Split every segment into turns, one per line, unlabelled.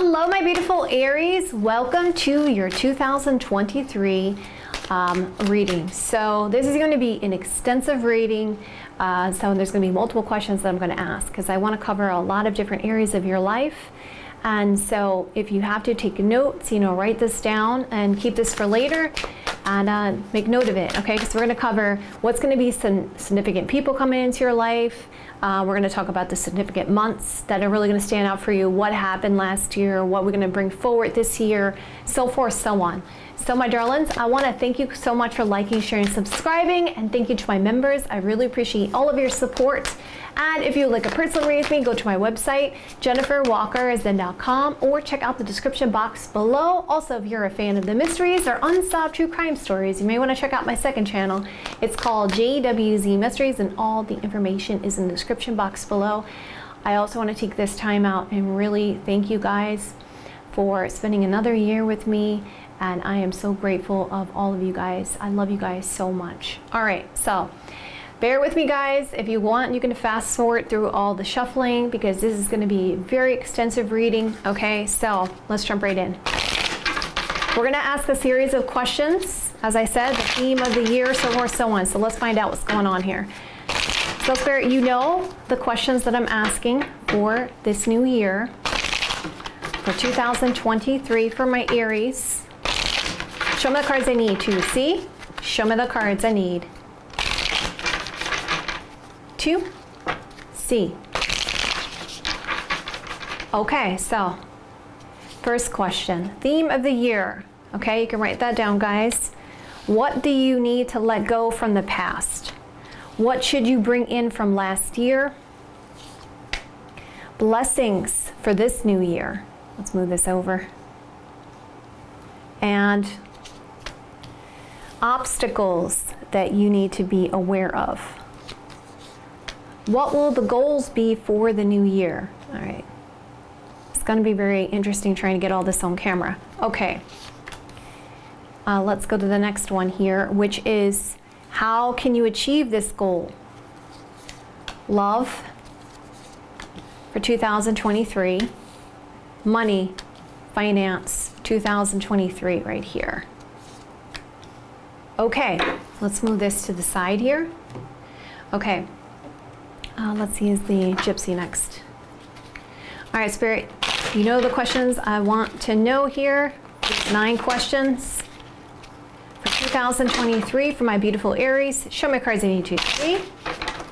Hello, my beautiful Aries. Welcome to your 2023 reading. So this is going to be an extensive reading. So there's going to be multiple questions that I'm going to ask because I want to cover a lot of different areas of your life. And so if you have to take notes, write this down and keep this for later and make note of it, okay? Because we're going to cover what's going to be some significant people coming into your life. We're going to talk about the significant months that are really going to stand out for you, what happened last year, what we're going to bring forward this year, so forth, so on. So my darlings, I want to thank you so much for liking, sharing, subscribing, and thank you to my members. I really appreciate all of your support. And if you would like a personal reading with me, go to my website, jenniferwalkerzen.com, or check out the description box below. Also, if you're a fan of the mysteries or unsolved true crime stories, you may want to check out my second channel. It's called JWZ Mysteries, and all the information is in the description box below. I also want to take this time out and really thank you guys for spending another year with me. And I am so grateful of all of you guys. I love you guys so much. All right, so bear with me, guys. If you want, you can fast forward through all the shuffling because this is going to be a very extensive reading. Okay, so let's jump right in. We're going to ask a series of questions. As I said, the theme of the year, so forth, so on. So let's find out what's going on here. So Spirit, you know the questions that I'm asking for this new year, for 2023 for my Aries. Show me the cards I need to see. Show me the cards I need to see. Okay, so first question, theme of the year. Okay, you can write that down, guys. What do you need to let go from the past? What should you bring in from last year? Blessings for this new year. Let's move this over. And obstacles that you need to be aware of. What will the goals be for the new year? All right. It's going to be very interesting trying to get all this on camera. Okay. Let's go to the next one here, which is how can you achieve this goal? Love for 2023. Money, finance, 2023 right here. Okay, let's move this to the side here. Okay, let's see, is the Gypsy next? All right, Spirit, you know the questions I want to know here. 9 questions for 2023 for my beautiful Aries. Show me cards I need to see.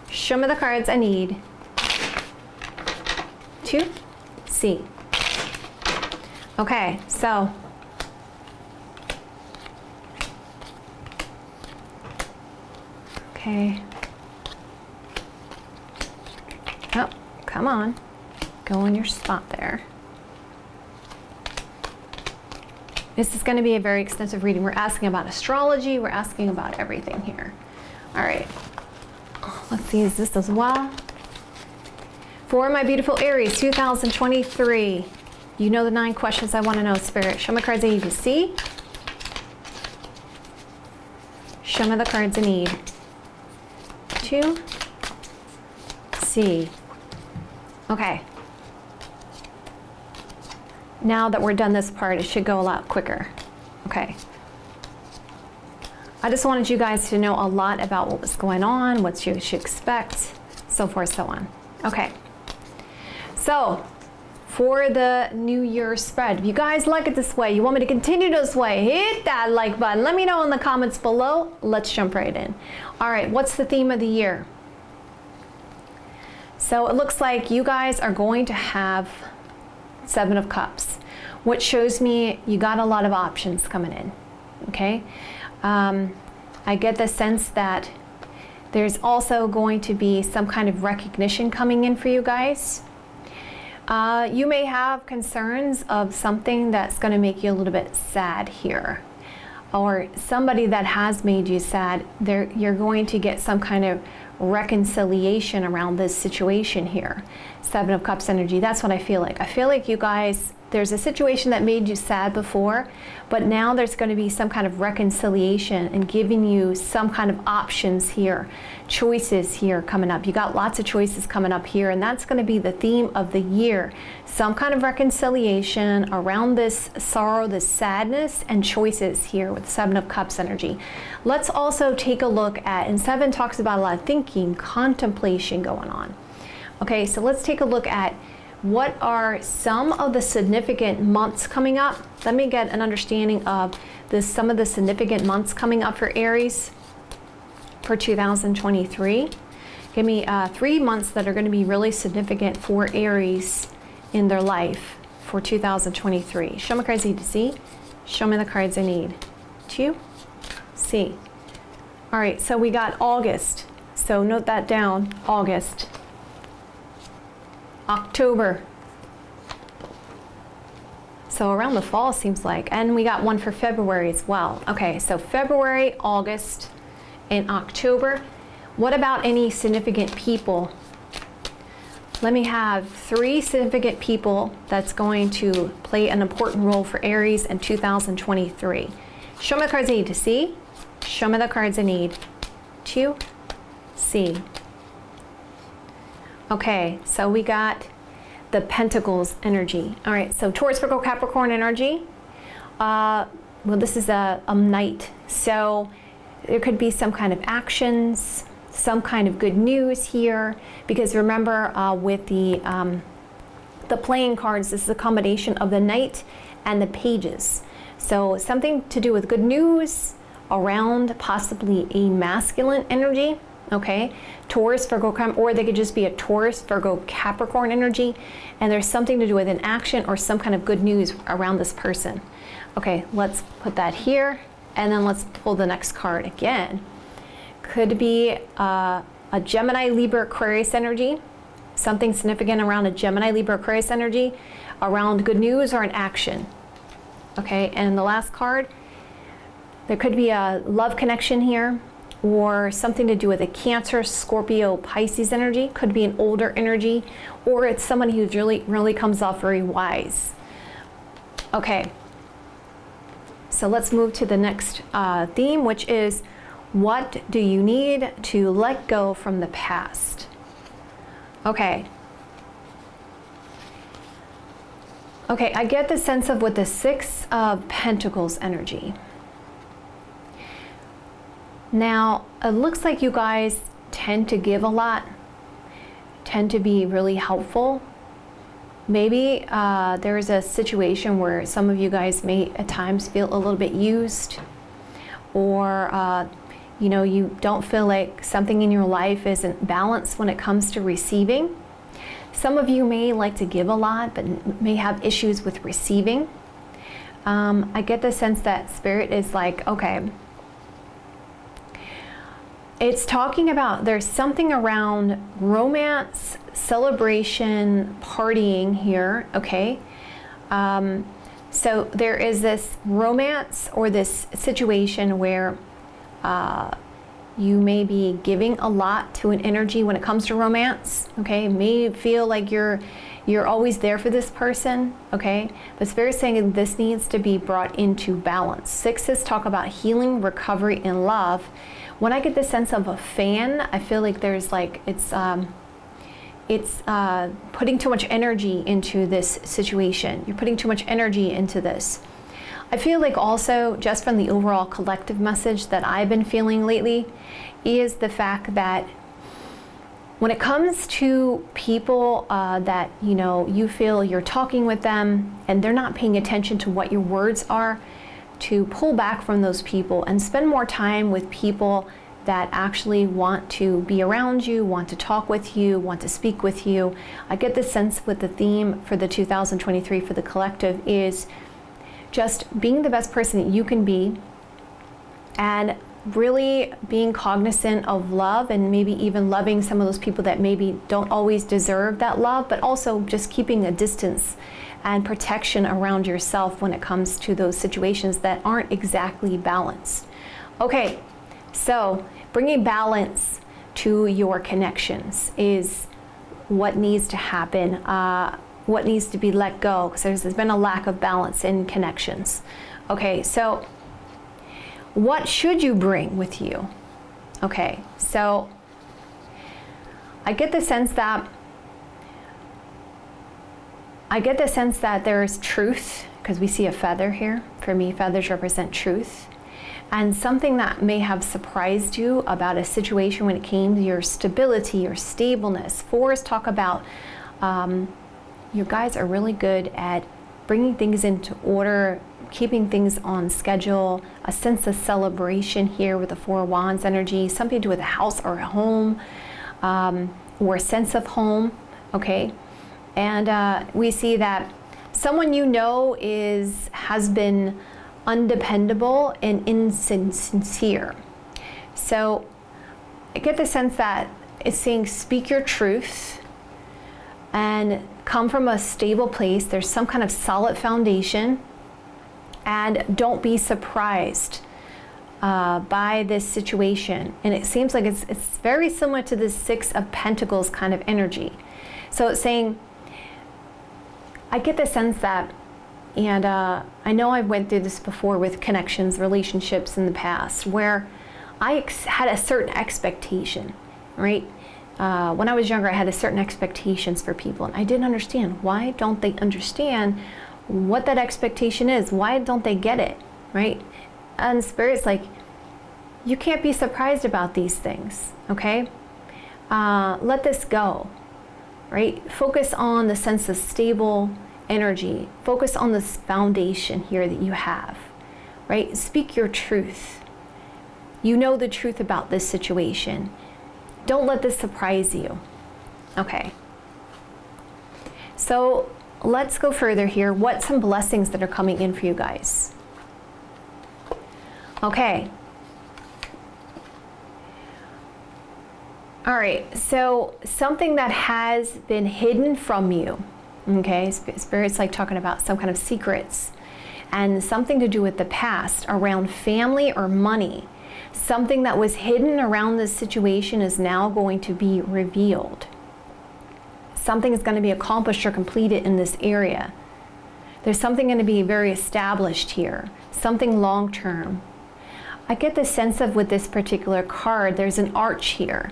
Show me the cards I need to see. Okay, so okay. Oh, come on. Go in your spot there. This is going to be a very extensive reading. We're asking about astrology. We're asking about everything here. All right. Let's see, is this as well? For my beautiful Aries, 2023. You know the 9 questions I want to know, Spirit. Show me cards I need to see. Show me the cards I need to see. Okay. Now that we're done this part, it should go a lot quicker. Okay. I just wanted you guys to know a lot about what was going on, what you should expect, so forth, so on. Okay. So, for the New Year spread, if you guys like it this way, you want me to continue this way, hit that like button. Let me know in the comments below. Let's jump right in. All right, what's the theme of the year? So it looks like you guys are going to have 7 of Cups, which shows me you got a lot of options coming in, okay? I get the sense that there's also going to be some kind of recognition coming in for you guys. You may have concerns of something that's going to make you a little bit sad here, or somebody that has made you sad. You're going to get some kind of reconciliation around this situation here. Seven of Cups energy. That's what I feel like. I feel like you guys, there's a situation that made you sad before, but now there's going to be some kind of reconciliation and giving you some kind of options here, choices here coming up. You got lots of choices coming up here, and that's going to be the theme of the year. Some kind of reconciliation around this sorrow, this sadness, and choices here with Seven of Cups energy. Let's also take a look at, and Seven talks about a lot of thinking, contemplation going on. Okay, so let's take a look at what are some of the significant months coming up. Let me get an understanding of some of the significant months coming up for Aries for 2023. Give me 3 months that are going to be really significant for Aries in their life for 2023. Show me cards I need to see. Show me the cards I need to see. All right, so we got August. So note that down, August. October. So around the fall seems like. And we got one for February as well. Okay, so February, August, and October. What about any significant people? Let me have 3 significant people that's going to play an important role for Aries in 2023. Show me the cards I need to see. Show me the cards I need to see. Okay, so we got the Pentacles energy. All right, so Taurus, Virgo, Capricorn energy. Well, this is a Knight. So there could be some kind of actions, some kind of good news here. Because remember, with the playing cards, this is a combination of the Knight and the Pages. So something to do with good news around possibly a masculine energy. Okay, Taurus, Virgo, or they could just be a Taurus, Virgo, Capricorn energy, and there's something to do with an action or some kind of good news around this person. Okay, let's put that here, and then let's pull the next card again. Could be a Gemini, Libra, Aquarius energy, something significant around a Gemini, Libra, Aquarius energy, around good news or an action. Okay, and the last card, there could be a love connection here, or something to do with a Cancer, Scorpio, Pisces energy. Could be an older energy, or it's somebody who really comes off very wise. Okay, so let's move to the next theme, which is, what do you need to let go from the past? Okay. Okay, I get the sense of with the Six of Pentacles energy. Now, it looks like you guys tend to give a lot, tend to be really helpful. Maybe there's a situation where some of you guys may at times feel a little bit used, or you know, you don't feel like something in your life isn't balanced when it comes to receiving. Some of you may like to give a lot, but may have issues with receiving. I get the sense that Spirit is like, okay, it's talking about there's something around romance, celebration, partying here, okay? So there is this romance or this situation where you may be giving a lot to an energy when it comes to romance, okay? You may feel like you're always there for this person, okay? But Spirit's saying this needs to be brought into balance. Sixes talk about healing, recovery, and love. When I get the sense of a fan, I feel like there's like, it's putting too much energy into this situation. You're putting too much energy into this. I feel like also, just from the overall collective message that I've been feeling lately, is the fact that when it comes to people that, you know, you feel you're talking with them and they're not paying attention to what your words are, to pull back from those people and spend more time with people that actually want to be around you, want to talk with you, want to speak with you. I get the sense with the theme for the 2023 for the collective is just being the best person that you can be, and really being cognizant of love, and maybe even loving some of those people that maybe don't always deserve that love, but also just keeping a distance and protection around yourself when it comes to those situations that aren't exactly balanced. Okay, so bringing balance to your connections is what needs to happen, what needs to be let go, because there's been a lack of balance in connections. Okay, so what should you bring with you? Okay, so I get the sense that there is truth, because we see a feather here. For me, feathers represent truth. And something that may have surprised you about a situation when it came to your stability, your stableness. Fours talk about you guys are really good at bringing things into order, keeping things on schedule, a sense of celebration here with the Four of Wands energy, something to do with a house or a home, or a sense of home, okay? And we see that someone you know has been undependable and insincere. So I get the sense that it's saying speak your truth and come from a stable place. There's some kind of solid foundation, and don't be surprised by this situation. And it seems like it's very similar to the Six of Pentacles kind of energy. So it's saying, I get the sense that, and I know I went through this before with connections, relationships in the past, where I had a certain expectation, right? When I was younger, I had a certain expectations for people, and I didn't understand. Why don't they understand what that expectation is? Why don't they get it, right? And Spirit's like, you can't be surprised about these things, okay? Let this go, right? Focus on the sense of stable energy. Focus on this foundation here that you have, right? Speak your truth. You know the truth about this situation. Don't let this surprise you. Okay. So let's go further here. What's some blessings that are coming in for you guys? Okay. All right. So something that has been hidden from you. Okay. Spirit's like talking about some kind of secrets and something to do with the past around family or money. Something that was hidden around this situation is now going to be revealed. Something is going to be accomplished or completed in this area. There's something going to be very established here, something long-term. I get the sense of with this particular card, there's an arch here.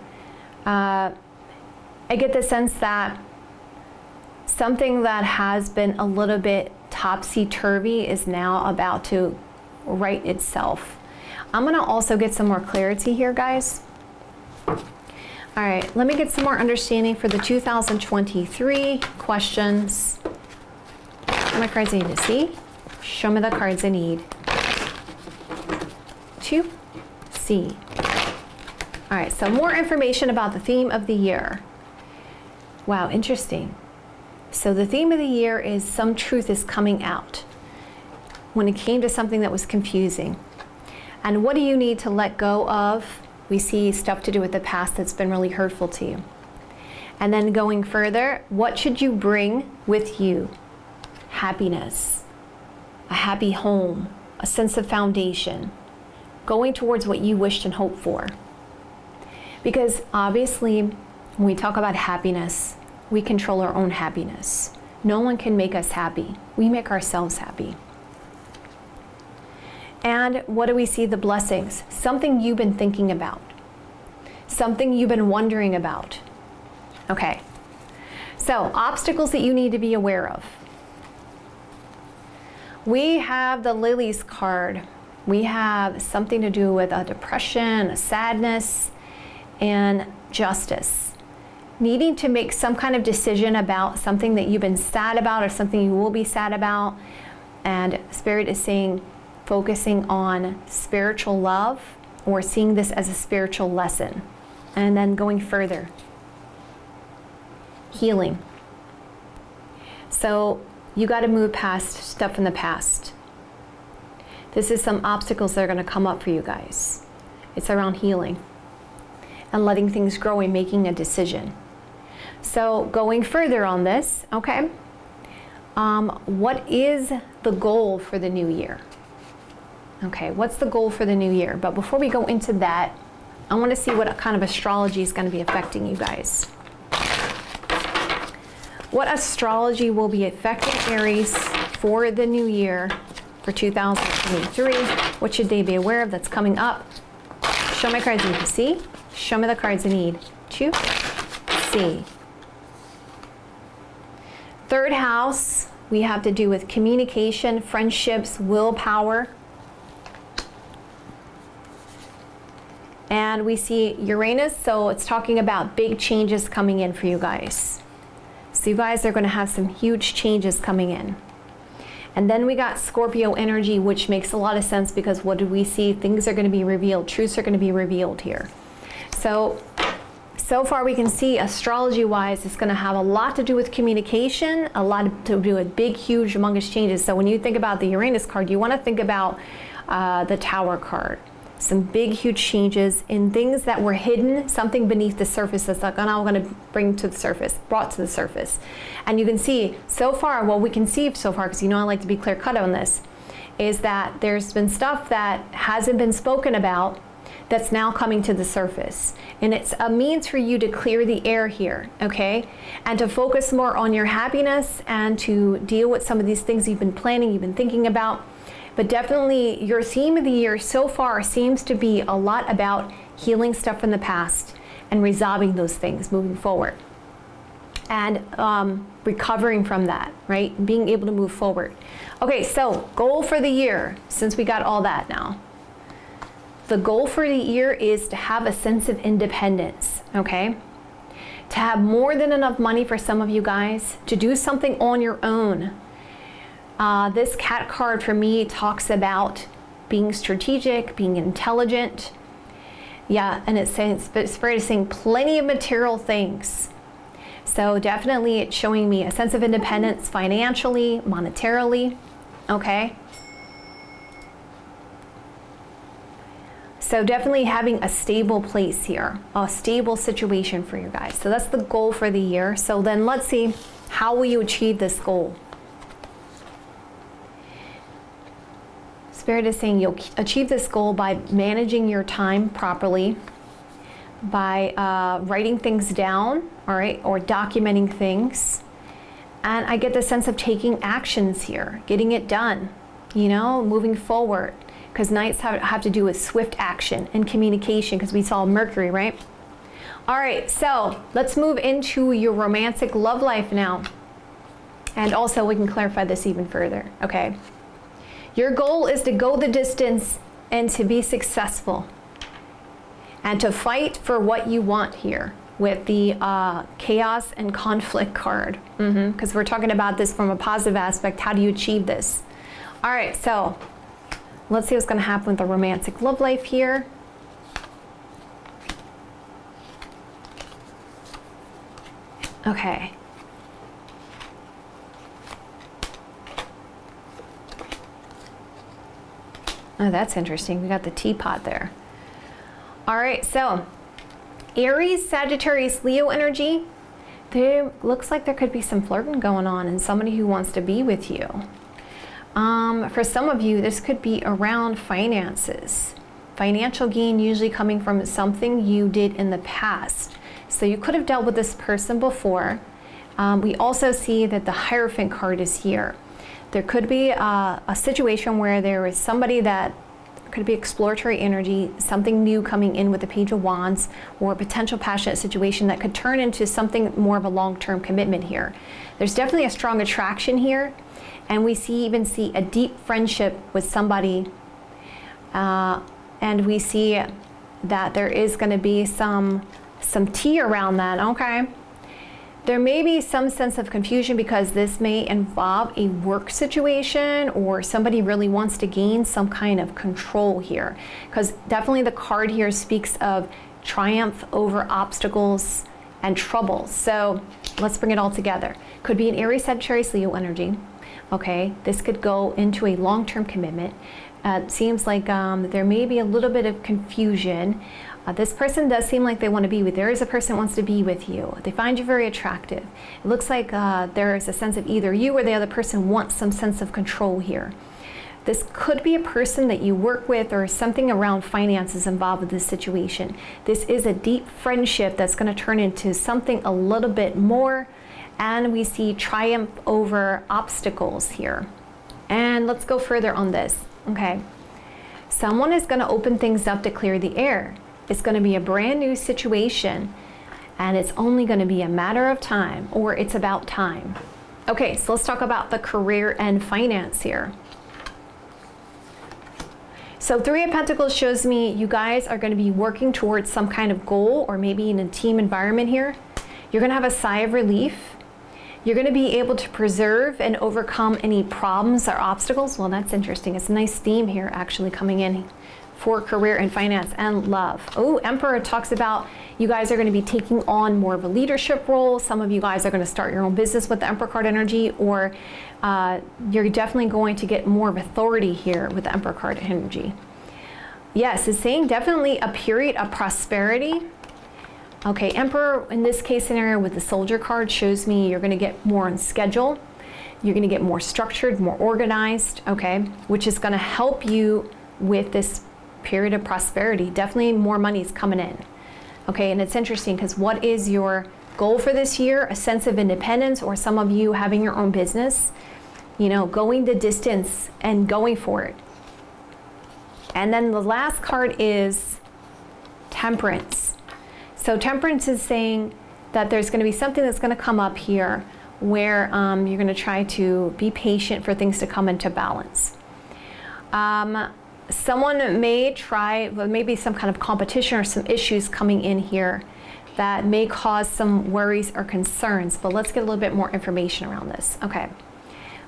I get the sense that something that has been a little bit topsy-turvy is now about to right itself. I'm going to also get some more clarity here, guys. All right, let me get some more understanding for the 2023 questions. What my cards I need to see? Show me the cards I need to see. All right, so more information about the theme of the year. Wow, interesting. So the theme of the year is some truth is coming out when it came to something that was confusing. And what do you need to let go of? We see stuff to do with the past that's been really hurtful to you. And then going further, what should you bring with you? Happiness, a happy home, a sense of foundation, going towards what you wished and hoped for. Because obviously, when we talk about happiness, we control our own happiness. No one can make us happy. We make ourselves happy. And what do we see? The blessings. Something you've been thinking about. Something you've been wondering about. Okay. So, obstacles that you need to be aware of. We have the Lilies card. We have something to do with a depression, a sadness, and justice. Needing to make some kind of decision about something that you've been sad about or something you will be sad about. And Spirit is saying, focusing on spiritual love or seeing this as a spiritual lesson. And then going further. Healing. So you got to move past stuff in the past. This is some obstacles that are going to come up for you guys. It's around healing and letting things grow and making a decision. So going further on this, okay, what is the goal for the new year? Okay, what's the goal for the new year? But before we go into that, I want to see what kind of astrology is going to be affecting you guys. what astrology will be affecting Aries for the new year for 2023. What should they be aware of that's coming up? Show my cards I need to see. Show me the cards I need to see. Third house, we have to do with communication, friendships, willpower. And we see Uranus, so it's talking about big changes coming in for you guys. So you guys are going to have some huge changes coming in. And then we got Scorpio energy, which makes a lot of sense because what do we see? Things are going to be revealed. Truths are going to be revealed here. So far we can see astrology-wise, it's going to have a lot to do with communication, a lot to do with big, huge, humongous changes. So when you think about the Uranus card, you want to think about the Tower card. Some big, huge changes in things that were hidden, something beneath the surface that's like, now we're going to bring to the surface, brought to the surface. And you can see so far, what we can see so far, because you know I like to be clear cut on this, is that there's been stuff that hasn't been spoken about that's now coming to the surface. And it's a means for you to clear the air here, okay? And to focus more on your happiness and to deal with some of these things you've been planning, you've been thinking about. But definitely your theme of the year so far seems to be a lot about healing stuff from the past and resolving those things moving forward. And recovering from that, right? Being able to move forward. Okay, so goal for the year, since we got all that now. The goal for the year is to have a sense of independence, okay? To have more than enough money for some of you guys, to do something on your own. This cat card for me talks about being strategic, being intelligent. Yeah, and it's saying, Spirit is saying plenty of material things. So definitely it's showing me a sense of independence financially, monetarily, okay? So definitely having a stable place here, a stable situation for you guys. So that's the goal for the year. So then let's see, how will you achieve this goal? Spirit is saying you'll achieve this goal by managing your time properly, by writing things down, all right, or documenting things. And I get the sense of taking actions here, getting it done, you know, moving forward. Because nights have to do with swift action and communication, because we saw Mercury, right? All right, so let's move into your romantic love life now. And also we can clarify this even further, okay? Your goal is to go the distance and to be successful and to fight for what you want here with the chaos and conflict card. Because we're talking about this from a positive aspect. How do you achieve this? All right, so let's see what's going to happen with the romantic love life here. Okay. Oh, that's interesting. We got the teapot there. All right, so Aries, Sagittarius, Leo energy. Looks like there could be some flirting going on and somebody who wants to be with you. For some of you, this could be around finances. Financial gain usually coming from something you did in the past. So you could have dealt with this person before. We also see that the Hierophant card is here. There could be a situation where there is somebody that could be exploratory energy, something new coming in with the Page of Wands, or a potential passionate situation that could turn into something more of a long-term commitment here. There's definitely a strong attraction here, and we even see a deep friendship with somebody, and we see that there is going to be some tea around that, okay? There may be some sense of confusion because this may involve a work situation or somebody really wants to gain some kind of control here. Because definitely the card here speaks of triumph over obstacles and trouble. So let's bring it all together. Could be an Aries, Sagittarius, Leo energy. Okay, this could go into a long-term commitment. It seems like there may be a little bit of confusion. This person does seem like they want to be with you. There is a person that wants to be with you. They find you very attractive. It looks like there is a sense of either you or the other person wants some sense of control here. This could be a person that you work with or something around finances involved with this situation. This is a deep friendship that's going to turn into something a little bit more, and we see triumph over obstacles here. And let's go further on this. Okay. Someone is going to open things up to clear the air. It's going to be a brand new situation, and it's only going to be a matter of time, or it's about time. Okay, so let's talk about the career and finance here. So Three of Pentacles shows me you guys are going to be working towards some kind of goal, or maybe in a team environment here. You're going to have a sigh of relief. You're going to be able to preserve and overcome any problems or obstacles. Well, that's interesting. It's a nice theme here actually coming in for career and finance and love. Oh, Emperor talks about you guys are going to be taking on more of a leadership role. Some of you guys are going to start your own business with the Emperor card energy, or you're definitely going to get more of authority here with the Emperor card energy. Yes, it's saying definitely a period of prosperity. Okay, Emperor in this case scenario with the Soldier card shows me you're going to get more on schedule. You're going to get more structured, more organized, okay, which is going to help you with this period of prosperity. Definitely more money is coming in. Okay, and it's interesting because what is your goal for this year? A sense of independence, or some of you having your own business, you know, going the distance and going for it. And then the last card is Temperance. So Temperance is saying that there's going to be something that's going to come up here where you're going to try to be patient for things to come into balance. Someone may try, well, maybe some kind of competition or some issues coming in here that may cause some worries or concerns, but let's get a little bit more information around this. Okay,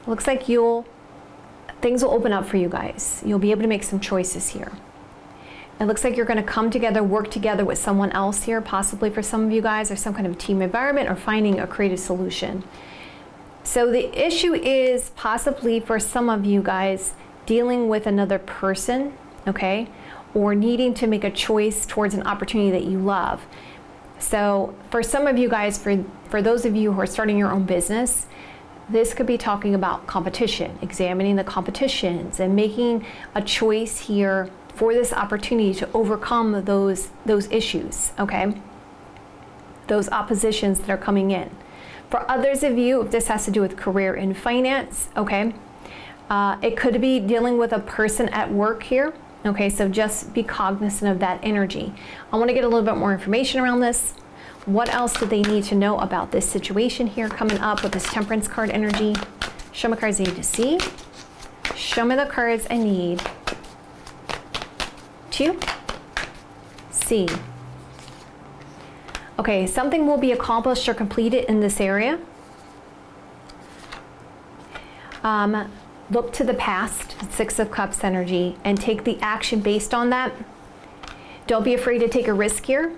looks like things will open up for you guys. You'll be able to make some choices here. It looks like you're going to come together, work together with someone else here, possibly for some of you guys, or some kind of team environment, or finding a creative solution. So the issue is possibly for some of you guys dealing with another person, okay, or needing to make a choice towards an opportunity that you love. So for some of you guys, for those of you who are starting your own business, this could be talking about competition, examining the competitions and making a choice here for this opportunity to overcome those issues, okay? Those oppositions that are coming in. For others of you, if this has to do with career and finance, okay, it could be dealing with a person at work here. Okay, so just be cognizant of that energy. I want to get a little bit more information around this. What else do they need to know about this situation here coming up with this Temperance card energy? Show me cards I need to see. Show me the cards I need to see. Okay, something will be accomplished or completed in this area. Look to the past, Six of Cups energy, and take the action based on that. Don't be afraid to take a risk here.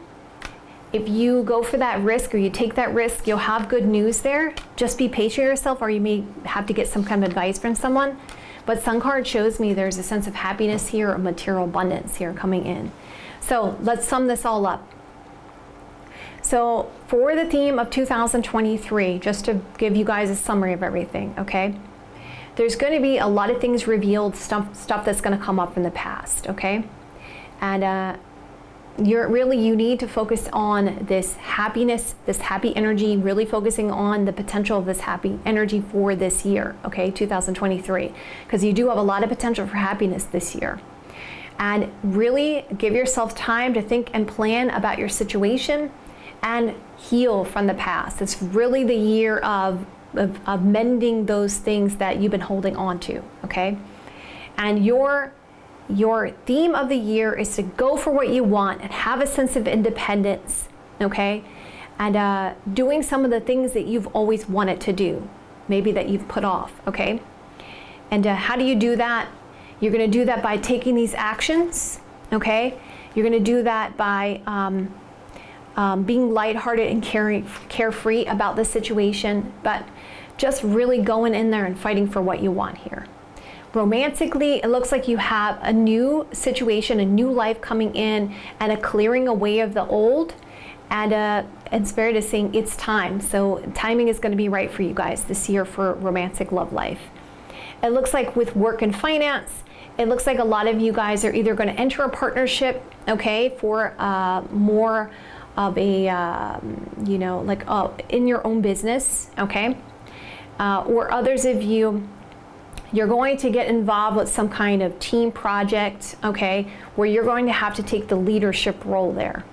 If you go for that risk, or you take that risk, you'll have good news there. Just be patient with yourself, or you may have to get some kind of advice from someone. But Sun card shows me there's a sense of happiness here, or material abundance here coming in. So let's sum this all up. So for the theme of 2023, just to give you guys a summary of everything, okay? There's going to be a lot of things revealed, stuff that's going to come up in the past, okay? And you need to focus on this happiness, this happy energy, really focusing on the potential of this happy energy for this year, okay, 2023, because you do have a lot of potential for happiness this year. And really give yourself time to think and plan about your situation and heal from the past. It's really the year of mending those things that you've been holding on to, okay? And your theme of the year is to go for what you want and have a sense of independence, okay? And doing some of the things that you've always wanted to do, maybe that you've put off, okay? And how do you do that? You're gonna do that by taking these actions, okay? You're gonna do that by being lighthearted and carefree about the situation, but just really going in there and fighting for what you want here. Romantically, it looks like you have a new situation, a new life coming in, and a clearing away of the old. And Spirit is saying it's time. So timing is going to be right for you guys this year for romantic love life. It looks like with work and finance, it looks like a lot of you guys are either going to enter a partnership, okay, for more you know, like in your own business, okay? Or others of you, you're going to get involved with some kind of team project, okay, where you're going to have to take the leadership role there.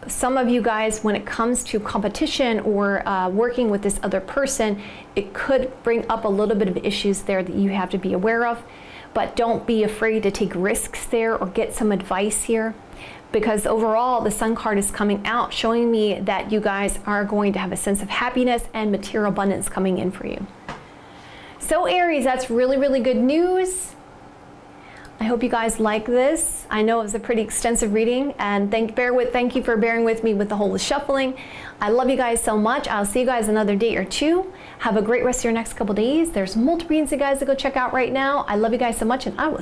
Some of you guys, when it comes to competition or working with this other person, it could bring up a little bit of issues there that you have to be aware of, but don't be afraid to take risks there or get some advice here, because overall the Sun card is coming out showing me that you guys are going to have a sense of happiness and material abundance coming in for you. So Aries, that's really, really good news. I hope you guys like this. I know it was a pretty extensive reading, and thank you for bearing with me with the whole shuffling. I love you guys so much. I'll see you guys another day or two. Have a great rest of your next couple days. There's multiple readings you guys to go check out right now. I love you guys so much, and I will